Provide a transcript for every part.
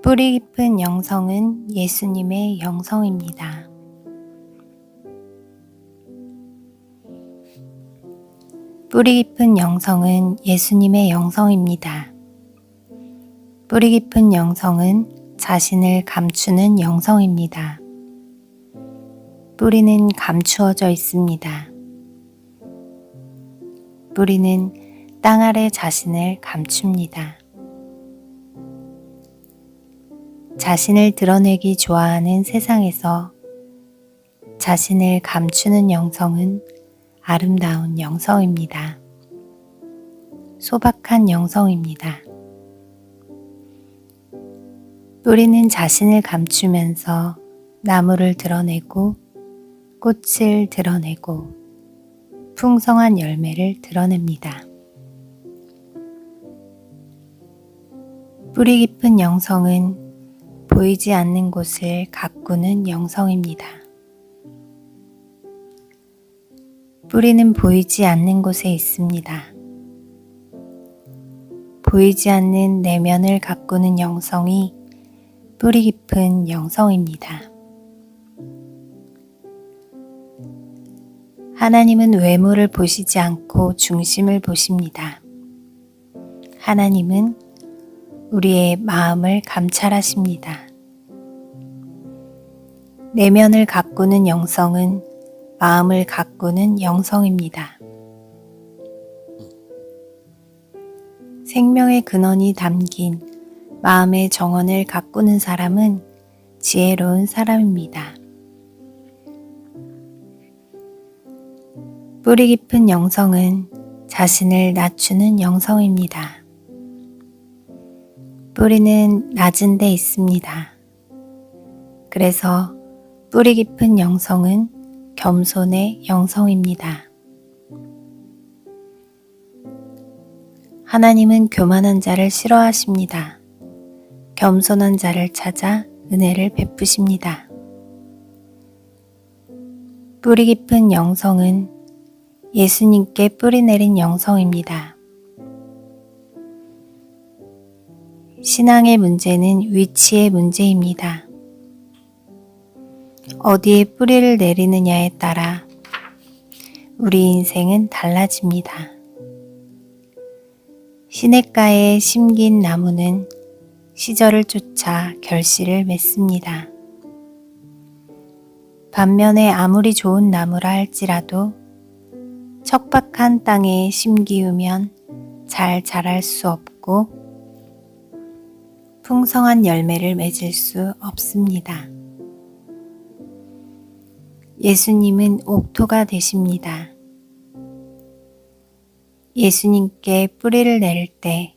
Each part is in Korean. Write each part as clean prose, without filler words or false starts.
뿌리 깊은 영성은 예수님의 영성입니다. 뿌리 깊은 영성은 예수님의 영성입니다. 뿌리 깊은 영성은 자신을 감추는 영성입니다. 뿌리는 감추어져 있습니다. 뿌리는 땅 아래 자신을 감춥니다. 자신을 드러내기 좋아하는 세상에서 자신을 감추는 영성은 아름다운 영성입니다. 소박한 영성입니다. 뿌리는 자신을 감추면서 나무를 드러내고 꽃을 드러내고 풍성한 열매를 드러냅니다. 뿌리 깊은 영성은 보이지 않는 곳을 가꾸는 영성입니다. 뿌리는 보이지 않는 곳에 있습니다. 보이지 않는 내면을 가꾸는 영성이 뿌리 깊은 영성입니다. 하나님은 외모를 보시지 않고 중심을 보십니다. 하나님은 우리의 마음을 감찰하십니다. 내면을 가꾸는 영성은 마음을 가꾸는 영성입니다. 생명의 근원이 담긴 마음의 정원을 가꾸는 사람은 지혜로운 사람입니다. 뿌리 깊은 영성은 자신을 낮추는 영성입니다. 뿌리는 낮은 데 있습니다. 그래서 뿌리 깊은 영성은 겸손의 영성입니다. 하나님은 교만한 자를 싫어하십니다. 겸손한 자를 찾아 은혜를 베푸십니다. 뿌리 깊은 영성은 예수님께 뿌리 내린 영성입니다. 신앙의 문제는 위치의 문제입니다. 어디에 뿌리를 내리느냐에 따라 우리 인생은 달라집니다. 시냇가에 심긴 나무는 시절을 쫓아 결실을 맺습니다. 반면에 아무리 좋은 나무라 할지라도 척박한 땅에 심기우면 잘 자랄 수 없고 풍성한 열매를 맺을 수 없습니다. 예수님은 옥토가 되십니다. 예수님께 뿌리를 내릴 때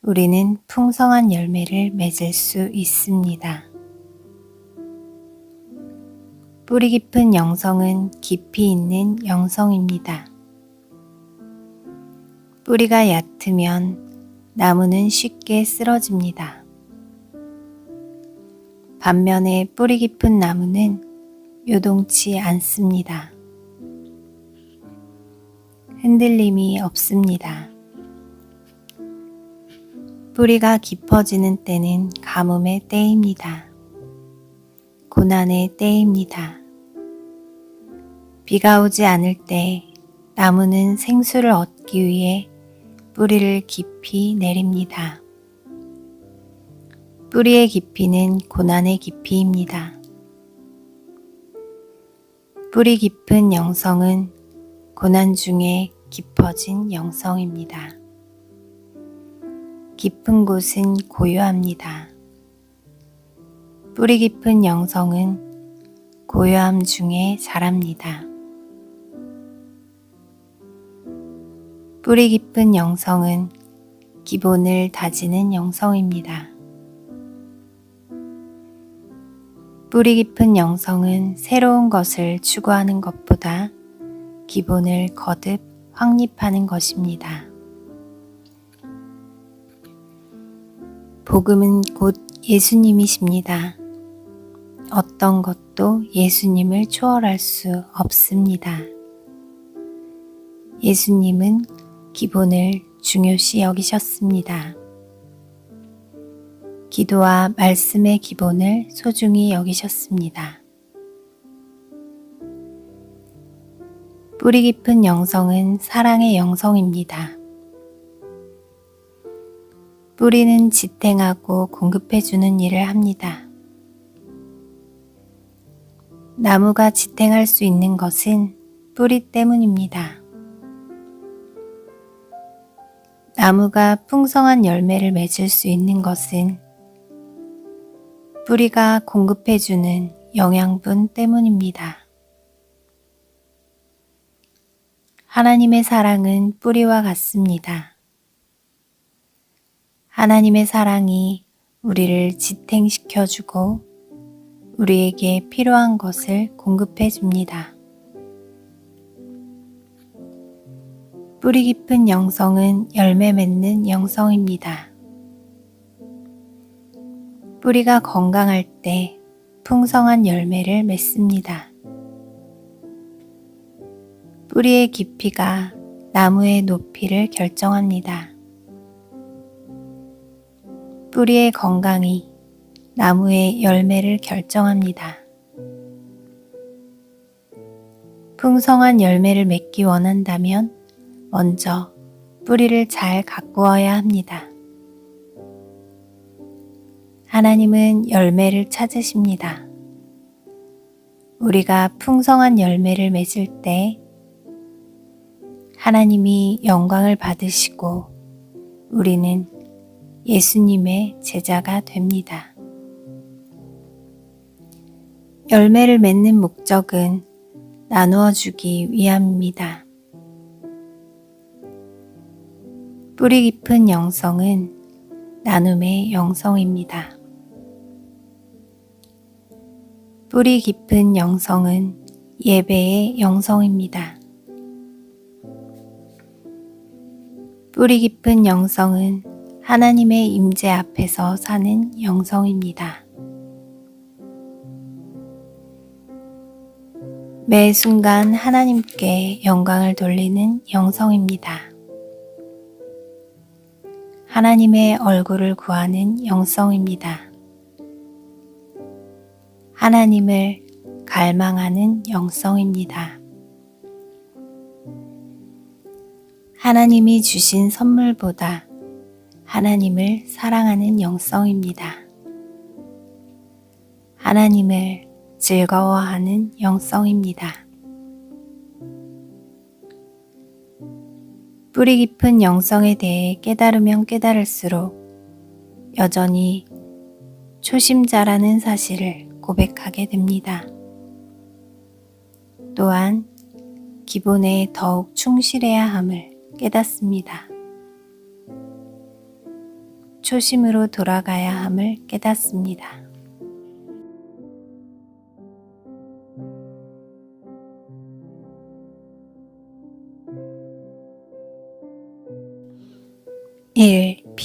우리는 풍성한 열매를 맺을 수 있습니다. 뿌리 깊은 영성은 깊이 있는 영성입니다. 뿌리가 얕으면 나무는 쉽게 쓰러집니다. 반면에 뿌리 깊은 나무는 요동치 않습니다. 흔들림이 없습니다. 뿌리가 깊어지는 때는 가뭄의 때입니다. 고난의 때입니다. 비가 오지 않을 때 나무는 생수를 얻기 위해 뿌리를 깊이 내립니다. 뿌리의 깊이는 고난의 깊이입니다. 뿌리 깊은 영성은 고난 중에 깊어진 영성입니다. 깊은 곳은 고요합니다. 뿌리 깊은 영성은 고요함 중에 자랍니다. 뿌리 깊은 영성은 기본을 다지는 영성입니다. 뿌리 깊은 영성은 새로운 것을 추구하는 것보다 기본을 거듭 확립하는 것입니다. 복음은 곧 예수님이십니다. 어떤 것도 예수님을 초월할 수 없습니다. 예수님은 기본을 중요시 여기셨습니다. 기도와 말씀의 기본을 소중히 여기셨습니다. 뿌리 깊은 영성은 사랑의 영성입니다. 뿌리는 지탱하고 공급해주는 일을 합니다. 나무가 지탱할 수 있는 것은 뿌리 때문입니다. 나무가 풍성한 열매를 맺을 수 있는 것은 뿌리가 공급해주는 영양분 때문입니다. 하나님의 사랑은 뿌리와 같습니다. 하나님의 사랑이 우리를 지탱시켜주고 우리에게 필요한 것을 공급해 줍니다. 뿌리 깊은 영성은 열매 맺는 영성입니다. 뿌리가 건강할 때 풍성한 열매를 맺습니다. 뿌리의 깊이가 나무의 높이를 결정합니다. 뿌리의 건강이 나무의 열매를 결정합니다. 풍성한 열매를 맺기 원한다면 먼저 뿌리를 잘 가꾸어야 합니다. 하나님은 열매를 찾으십니다. 우리가 풍성한 열매를 맺을 때 하나님이 영광을 받으시고 우리는 예수님의 제자가 됩니다. 열매를 맺는 목적은 나누어 주기 위함입니다. 뿌리 깊은 영성은 나눔의 영성입니다. 뿌리 깊은 영성은 예배의 영성입니다. 뿌리 깊은 영성은 하나님의 임재 앞에서 사는 영성입니다. 매 순간 하나님께 영광을 돌리는 영성입니다. 하나님의 얼굴을 구하는 영성입니다. 하나님을 갈망하는 영성입니다. 하나님이 주신 선물보다 하나님을 사랑하는 영성입니다. 하나님을 즐거워하는 영성입니다. 뿌리 깊은 영성에 대해 깨달으면 깨달을수록 여전히 초심자라는 사실을 고백하게 됩니다. 또한 기본에 더욱 충실해야 함을 깨닫습니다. 초심으로 돌아가야 함을 깨닫습니다.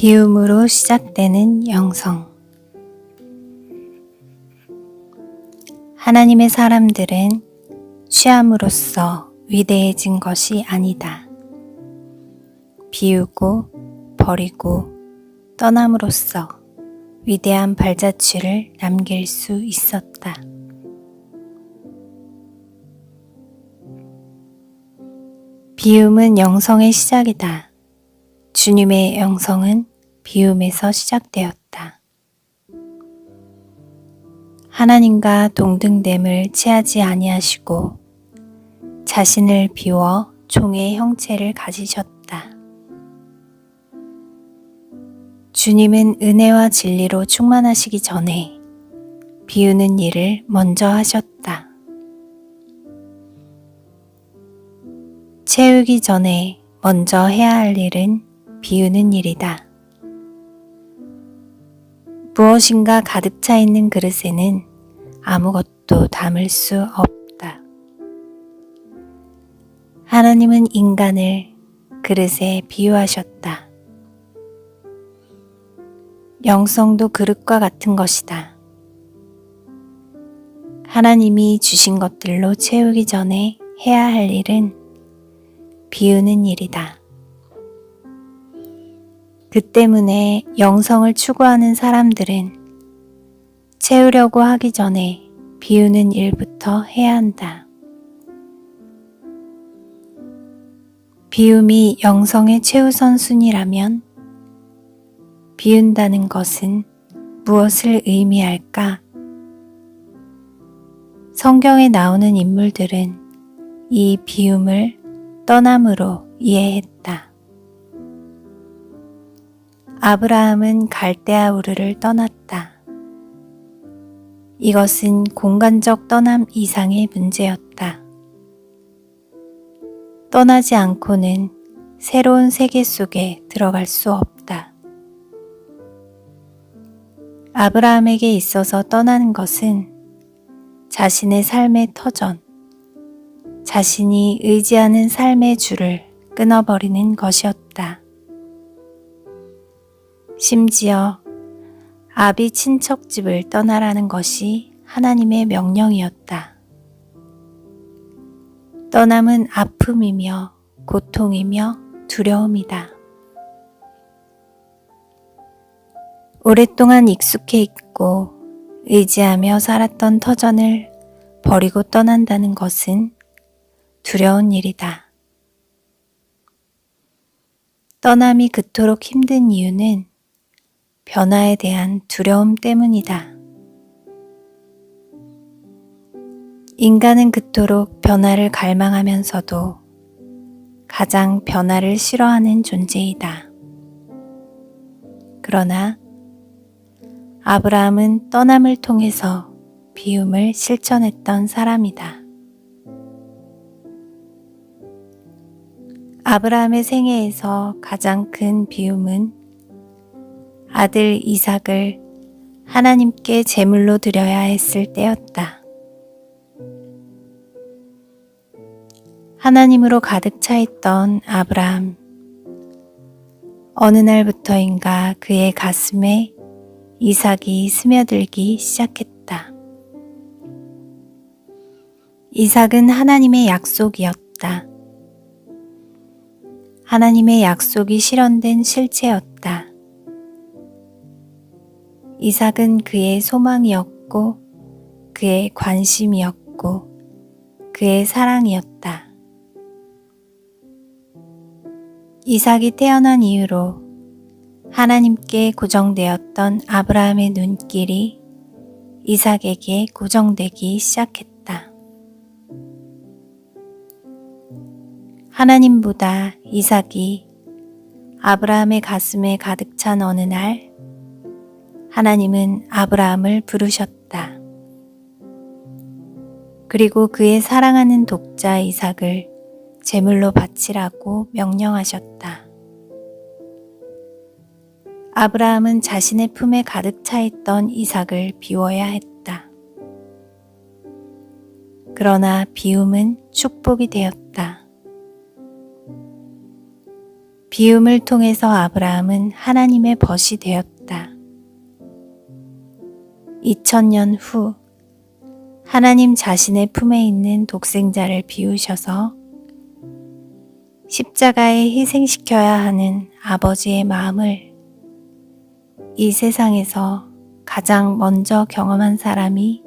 비움으로 시작되는 영성. 하나님의 사람들은 취함으로써 위대해진 것이 아니다. 비우고 버리고 떠남으로써 위대한 발자취를 남길 수 있었다. 비움은 영성의 시작이다. 주님의 영성은 비움에서 시작되었다. 하나님과 동등됨을 취하지 아니하시고 자신을 비워 종의 형체를 가지셨다. 주님은 은혜와 진리로 충만하시기 전에 비우는 일을 먼저 하셨다. 채우기 전에 먼저 해야 할 일은 비우는 일이다. 무엇인가 가득 차 있는 그릇에는 아무것도 담을 수 없다. 하나님은 인간을 그릇에 비유하셨다. 영성도 그릇과 같은 것이다. 하나님이 주신 것들로 채우기 전에 해야 할 일은 비우는 일이다. 그 때문에 영성을 추구하는 사람들은 채우려고 하기 전에 비우는 일부터 해야 한다. 비움이 영성의 최우선 순위라면 비운다는 것은 무엇을 의미할까? 성경에 나오는 인물들은 이 비움을 떠남으로 이해했다. 아브라함은 갈대아 우르를 떠났다. 이것은 공간적 떠남 이상의 문제였다. 떠나지 않고는 새로운 세계 속에 들어갈 수 없다. 아브라함에게 있어서 떠나는 것은 자신의 삶의 터전, 자신이 의지하는 삶의 줄을 끊어버리는 것이었다. 심지어 아비 친척집을 떠나라는 것이 하나님의 명령이었다. 떠남은 아픔이며 고통이며 두려움이다. 오랫동안 익숙해 있고 의지하며 살았던 터전을 버리고 떠난다는 것은 두려운 일이다. 떠남이 그토록 힘든 이유는 변화에 대한 두려움 때문이다. 인간은 그토록 변화를 갈망하면서도 가장 변화를 싫어하는 존재이다. 그러나 아브라함은 떠남을 통해서 비움을 실천했던 사람이다. 아브라함의 생애에서 가장 큰 비움은 아들 이삭을 하나님께 제물로 드려야 했을 때였다. 하나님으로 가득 차 있던 아브라함. 어느 날부터인가 그의 가슴에 이삭이 스며들기 시작했다. 이삭은 하나님의 약속이었다. 하나님의 약속이 실현된 실체였다. 이삭은 그의 소망이었고 그의 관심이었고 그의 사랑이었다. 이삭이 태어난 이후로 하나님께 고정되었던 아브라함의 눈길이 이삭에게 고정되기 시작했다. 하나님보다 이삭이 아브라함의 가슴에 가득 찬 어느 날 하나님은 아브라함을 부르셨다. 그리고 그의 사랑하는 독자 이삭을 제물로 바치라고 명령하셨다. 아브라함은 자신의 품에 가득 차 있던 이삭을 비워야 했다. 그러나 비움은 축복이 되었다. 비움을 통해서 아브라함은 하나님의 벗이 되었다. 2000년 후 하나님 자신의 품에 있는 독생자를 비우셔서 십자가에 희생시켜야 하는 아버지의 마음을 이 세상에서 가장 먼저 경험한 사람이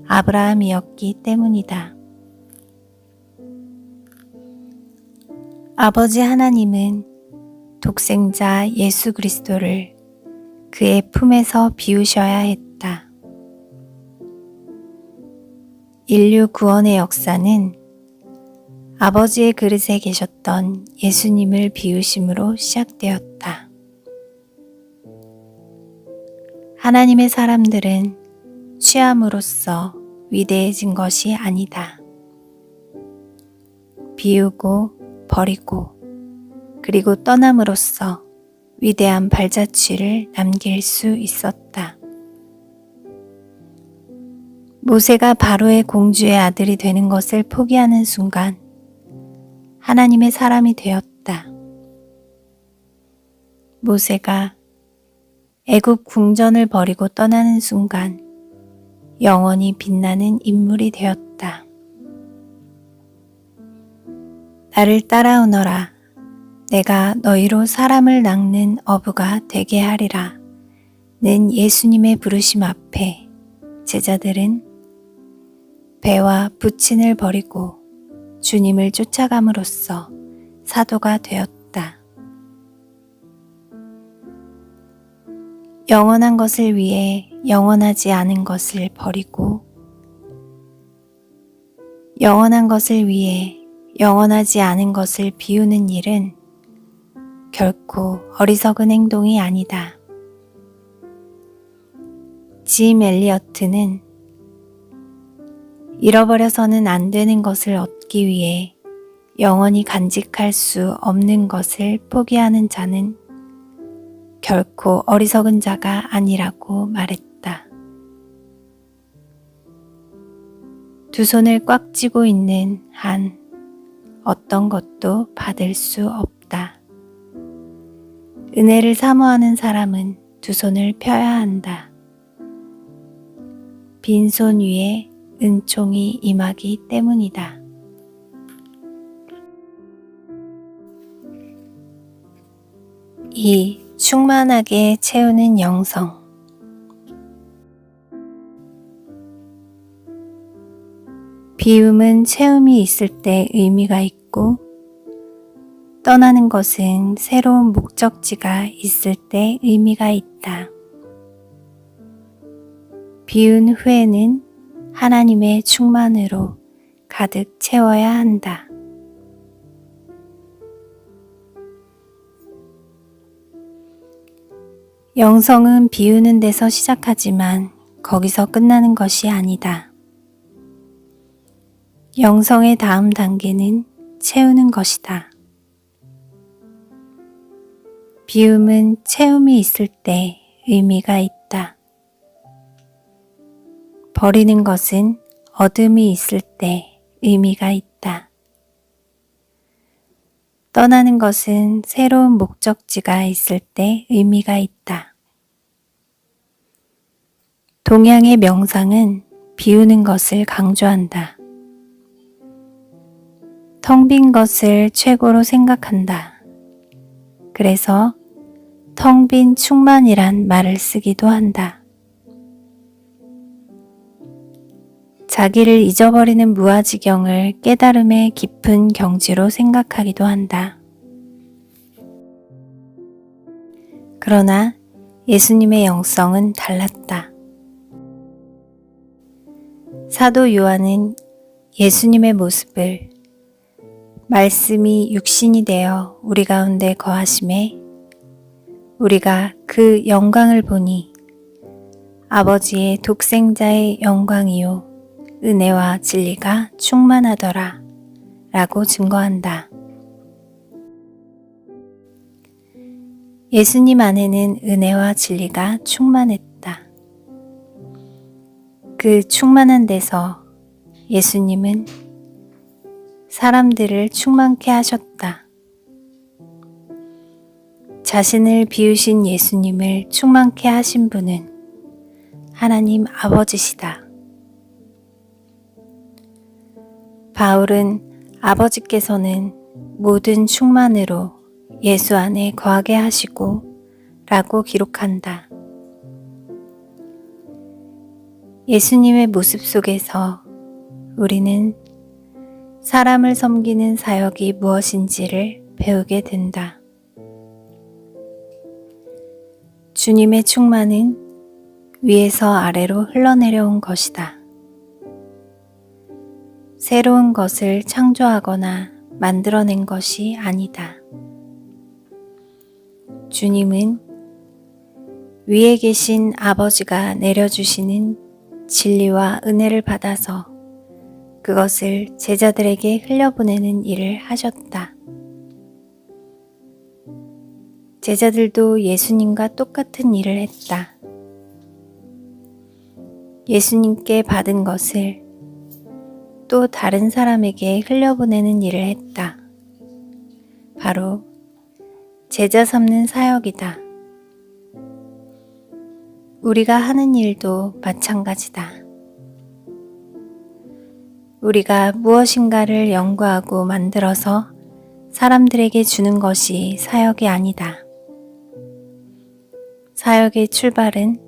아브라함이었기 때문이다. 아버지 하나님은 독생자 예수 그리스도를 그의 품에서 비우셔야 했다. 인류 구원의 역사는 아버지의 그릇에 계셨던 예수님을 비우심으로 시작되었다. 하나님의 사람들은 취함으로써 위대해진 것이 아니다. 비우고 버리고 그리고 떠남으로써 위대한 발자취를 남길 수 있었다. 모세가 바로의 공주의 아들이 되는 것을 포기하는 순간 하나님의 사람이 되었다. 모세가 애굽 궁전을 버리고 떠나는 순간 영원히 빛나는 인물이 되었다. 나를 따라오너라. 내가 너희로 사람을 낚는 어부가 되게 하리라. 는 예수님의 부르심 앞에 제자들은 배와 부친을 버리고 주님을 쫓아감으로써 사도가 되었다. 영원한 것을 위해 영원하지 않은 것을 버리고 영원한 것을 위해 영원하지 않은 것을 비우는 일은 결코 어리석은 행동이 아니다. 짐 엘리어트는 잃어버려서는 안 되는 것을 얻기 위해 영원히 간직할 수 없는 것을 포기하는 자는 결코 어리석은 자가 아니라고 말했다. 두 손을 꽉 쥐고 있는 한 어떤 것도 받을 수 없다. 은혜를 사모하는 사람은 두 손을 펴야 한다. 빈손 위에 은총이 임하기 때문이다. 이 충만하게 채우는 영성. 비움은 채움이 있을 때 의미가 있고 떠나는 것은 새로운 목적지가 있을 때 의미가 있다. 비운 후에는 하나님의 충만으로 가득 채워야 한다. 영성은 비우는 데서 시작하지만 거기서 끝나는 것이 아니다. 영성의 다음 단계는 채우는 것이다. 비움은 채움이 있을 때 의미가 있다. 버리는 것은 어둠이 있을 때 의미가 있다. 떠나는 것은 새로운 목적지가 있을 때 의미가 있다. 동양의 명상은 비우는 것을 강조한다. 텅 빈 것을 최고로 생각한다. 그래서 텅 빈 충만이란 말을 쓰기도 한다. 자기를 잊어버리는 무아지경을 깨달음의 깊은 경지로 생각하기도 한다. 그러나 예수님의 영성은 달랐다. 사도 요한은 예수님의 모습을 말씀이 육신이 되어 우리 가운데 거하심에 우리가 그 영광을 보니 아버지의 독생자의 영광이요 은혜와 진리가 충만하더라 라고 증거한다. 예수님 안에는 은혜와 진리가 충만했다. 그 충만한 데서 예수님은 사람들을 충만케 하셨다. 자신을 비우신 예수님을 충만케 하신 분은 하나님 아버지시다. 바울은 아버지께서는 모든 충만으로 예수 안에 거하게 하시고 라고 기록한다. 예수님의 모습 속에서 우리는 사람을 섬기는 사역이 무엇인지를 배우게 된다. 주님의 충만은 위에서 아래로 흘러내려온 것이다. 새로운 것을 창조하거나 만들어낸 것이 아니다. 주님은 위에 계신 아버지가 내려주시는 진리와 은혜를 받아서 그것을 제자들에게 흘려보내는 일을 하셨다. 제자들도 예수님과 똑같은 일을 했다. 예수님께 받은 것을 또 다른 사람에게 흘려보내는 일을 했다. 바로 제자 삼는 사역이다. 우리가 하는 일도 마찬가지다. 우리가 무엇인가를 연구하고 만들어서 사람들에게 주는 것이 사역이 아니다. 사역의 출발은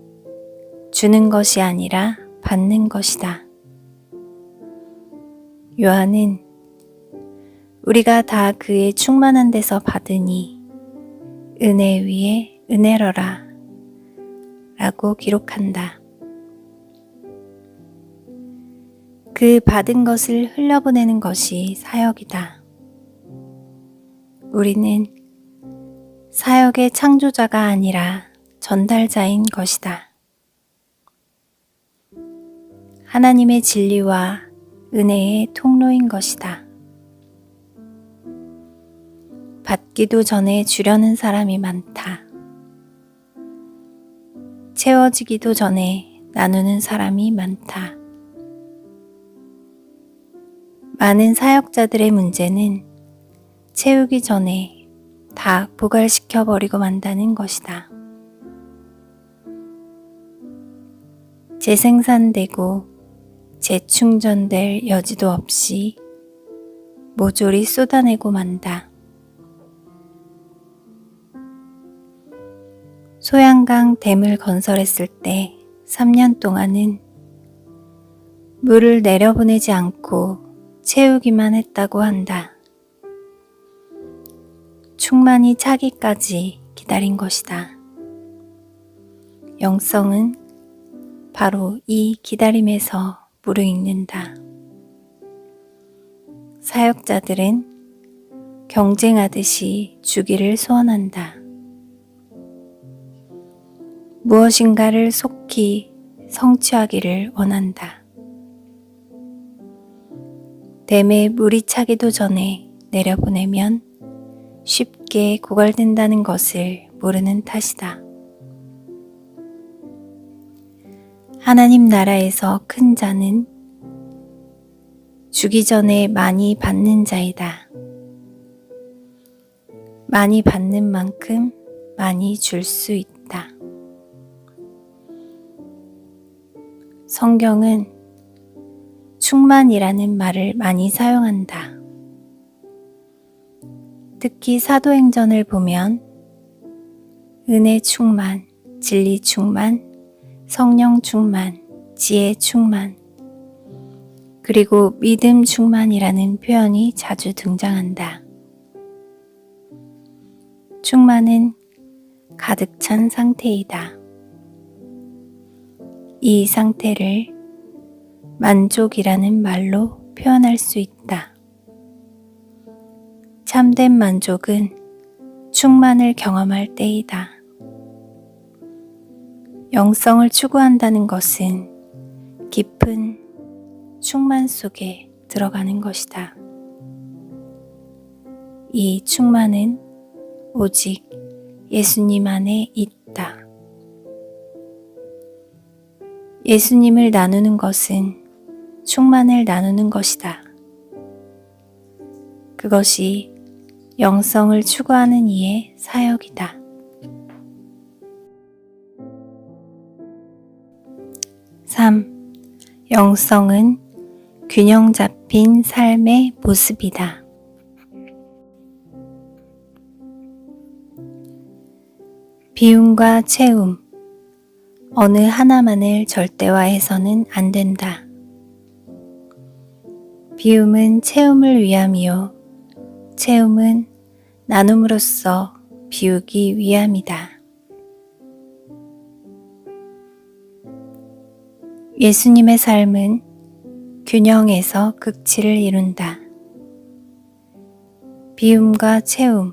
주는 것이 아니라 받는 것이다. 요한은 우리가 다 그의 충만한 데서 받으니 은혜 위에 은혜로라 라고 기록한다. 그 받은 것을 흘려보내는 것이 사역이다. 우리는 사역의 창조자가 아니라 전달자인 것이다. 하나님의 진리와 은혜의 통로인 것이다. 받기도 전에 주려는 사람이 많다. 채워지기도 전에 나누는 사람이 많다. 많은 사역자들의 문제는 채우기 전에 다 부갈시켜 버리고 만다는 것이다. 재생산되고 재충전될 여지도 없이 모조리 쏟아내고 만다. 소양강 댐을 건설했을 때 3년 동안은 물을 내려보내지 않고 채우기만 했다고 한다. 충만히 차기까지 기다린 것이다. 영성은 바로 이 기다림에서 무르익는다. 사역자들은 경쟁하듯이 주기를 소원한다. 무엇인가를 속히 성취하기를 원한다. 댐에 물이 차기도 전에 내려보내면 쉽게 고갈된다는 것을 모르는 탓이다. 하나님 나라에서 큰 자는 주기 전에 많이 받는 자이다. 많이 받는 만큼 많이 줄 수 있다. 성경은 충만이라는 말을 많이 사용한다. 특히 사도행전을 보면 은혜 충만, 진리 충만, 성령 충만, 지혜 충만, 그리고 믿음 충만이라는 표현이 자주 등장한다. 충만은 가득 찬 상태이다. 이 상태를 만족이라는 말로 표현할 수 있다. 참된 만족은 충만을 경험할 때이다. 영성을 추구한다는 것은 깊은 충만 속에 들어가는 것이다. 이 충만은 오직 예수님 안에 있다. 예수님을 나누는 것은 충만을 나누는 것이다. 그것이 영성을 추구하는 이의 사역이다. 3. 영성은 균형 잡힌 삶의 모습이다. 비움과 채움, 어느 하나만을 절대화해서는 안 된다. 비움은 채움을 위함이요, 채움은 나눔으로써 비우기 위함이다. 예수님의 삶은 균형에서 극치를 이룬다. 비움과 채움,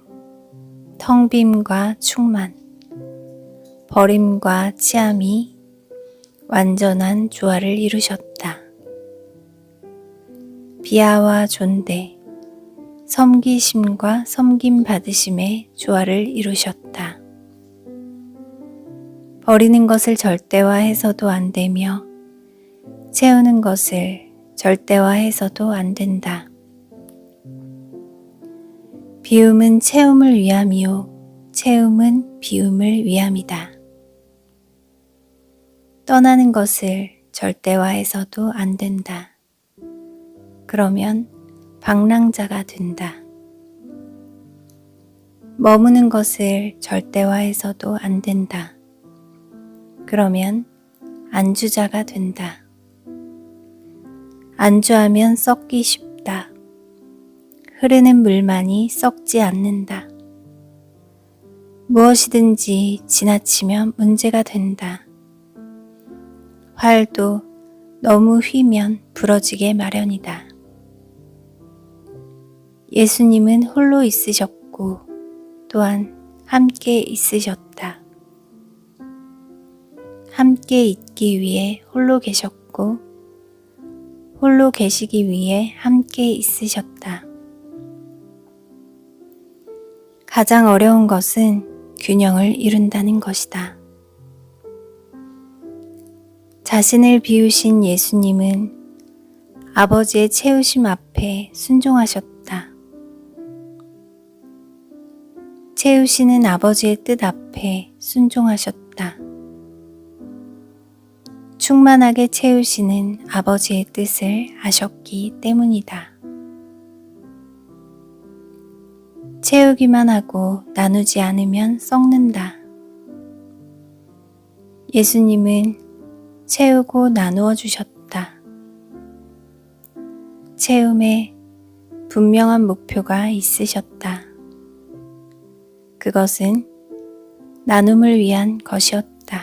텅 빔과 충만, 버림과 치함이 완전한 조화를 이루셨다. 비하와 존대, 섬기심과 섬김받으심의 조화를 이루셨다. 버리는 것을 절대화해서도 안 되며 채우는 것을 절대화해서도 안 된다. 비움은 채움을 위함이요, 채움은 비움을 위함이다. 떠나는 것을 절대화해서도 안 된다. 그러면 방랑자가 된다. 머무는 것을 절대화해서도 안 된다. 그러면 안주자가 된다. 안주하면 썩기 쉽다. 흐르는 물만이 썩지 않는다. 무엇이든지 지나치면 문제가 된다. 활도 너무 휘면 부러지게 마련이다. 예수님은 홀로 있으셨고 또한 함께 있으셨다. 함께 있기 위해 홀로 계셨고 홀로 계시기 위해 함께 있으셨다. 가장 어려운 것은 균형을 이룬다는 것이다. 자신을 비우신 예수님은 아버지의 채우심 앞에 순종하셨다. 채우시는 아버지의 뜻 앞에 순종하셨다. 충만하게 채우시는 아버지의 뜻을 아셨기 때문이다. 채우기만 하고 나누지 않으면 썩는다. 예수님은 채우고 나누어 주셨다. 채움에 분명한 목표가 있으셨다. 그것은 나눔을 위한 것이었다.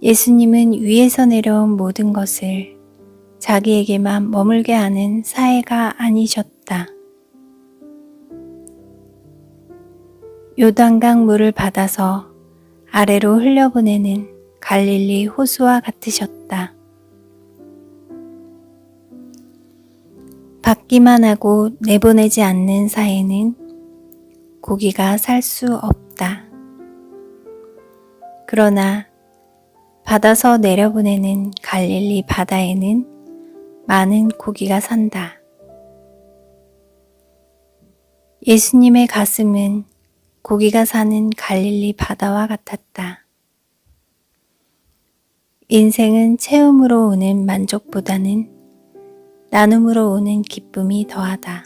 예수님은 위에서 내려온 모든 것을 자기에게만 머물게 하는 사해가 아니셨다. 요단강 물을 받아서 아래로 흘려보내는 갈릴리 호수와 같으셨다. 받기만 하고 내보내지 않는 사해는 고기가 살 수 없다. 그러나 받아서 내려보내는 갈릴리 바다에는 많은 고기가 산다. 예수님의 가슴은 고기가 사는 갈릴리 바다와 같았다. 인생은 채움으로 오는 만족보다는 나눔으로 오는 기쁨이 더하다.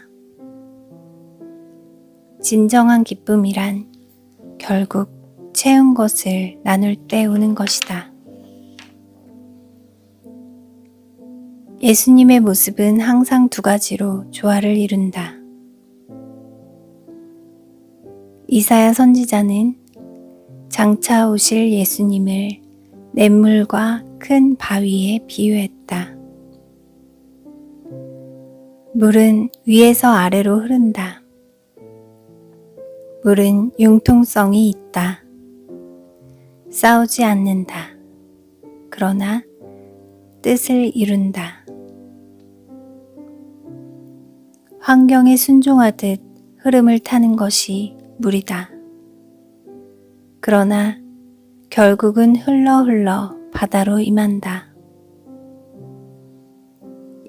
진정한 기쁨이란 결국 채운 것을 나눌 때 오는 것이다. 예수님의 모습은 항상 두 가지로 조화를 이룬다. 이사야 선지자는 장차 오실 예수님을 냇물과 큰 바위에 비유했다. 물은 위에서 아래로 흐른다. 물은 융통성이 있다. 싸우지 않는다. 그러나 뜻을 이룬다. 환경에 순종하듯 흐름을 타는 것이 물이다. 그러나 결국은 흘러 바다로 임한다.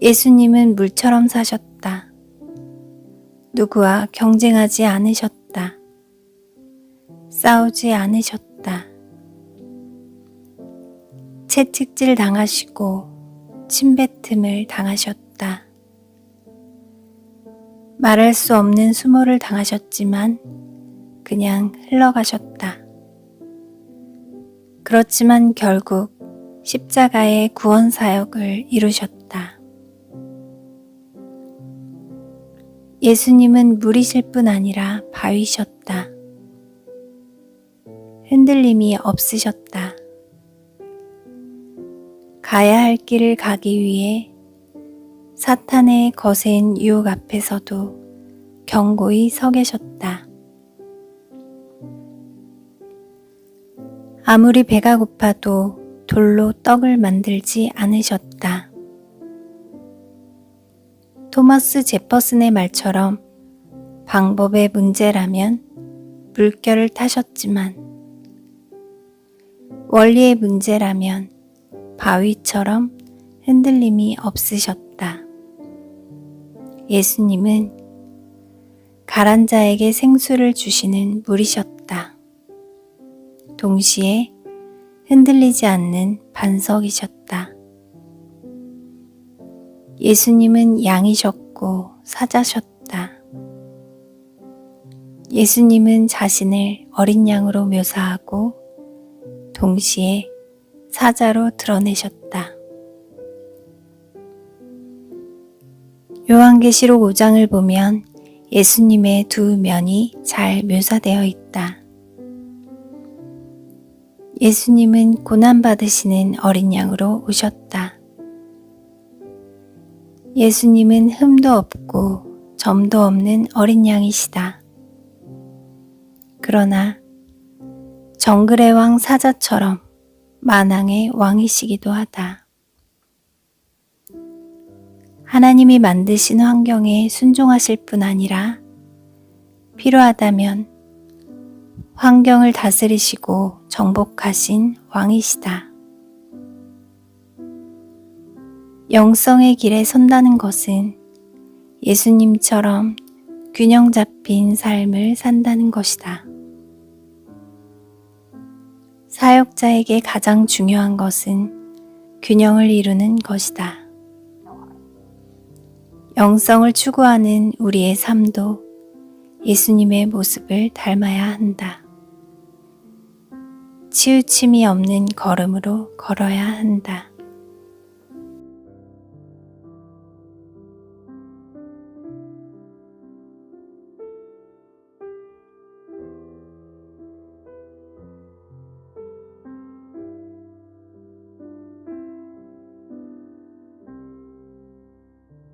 예수님은 물처럼 사셨다. 누구와 경쟁하지 않으셨다. 싸우지 않으셨다. 채찍질 당하시고 침뱉음을 당하셨다. 말할 수 없는 수모를 당하셨지만 그냥 흘러가셨다. 그렇지만 결국 십자가의 구원 사역을 이루셨다. 예수님은 물이실 뿐 아니라 바위셨다. 흔들림이 없으셨다. 가야 할 길을 가기 위해 사탄의 거센 유혹 앞에서도 견고히 서 계셨다. 아무리 배가 고파도 돌로 떡을 만들지 않으셨다. 토마스 제퍼슨의 말처럼 방법의 문제라면 물결을 타셨지만 원리의 문제라면 바위처럼 흔들림이 없으셨다. 예수님은 가란 자에게 생수를 주시는 물이셨다. 동시에 흔들리지 않는 반석이셨다. 예수님은 양이셨고 사자셨다. 예수님은 자신을 어린 양으로 묘사하고 동시에 사자로 드러내셨다. 요한계시록 5장을 보면 예수님의 두 면이 잘 묘사되어 있다. 예수님은 고난받으시는 어린 양으로 오셨다. 예수님은 흠도 없고 점도 없는 어린 양이시다. 그러나 정글의 왕 사자처럼 만왕의 왕이시기도 하다. 하나님이 만드신 환경에 순종하실 뿐 아니라 필요하다면 환경을 다스리시고 정복하신 왕이시다. 영성의 길에 선다는 것은 예수님처럼 균형 잡힌 삶을 산다는 것이다. 사역자에게 가장 중요한 것은 균형을 이루는 것이다. 영성을 추구하는 우리의 삶도 예수님의 모습을 닮아야 한다. 치우침이 없는 걸음으로 걸어야 한다.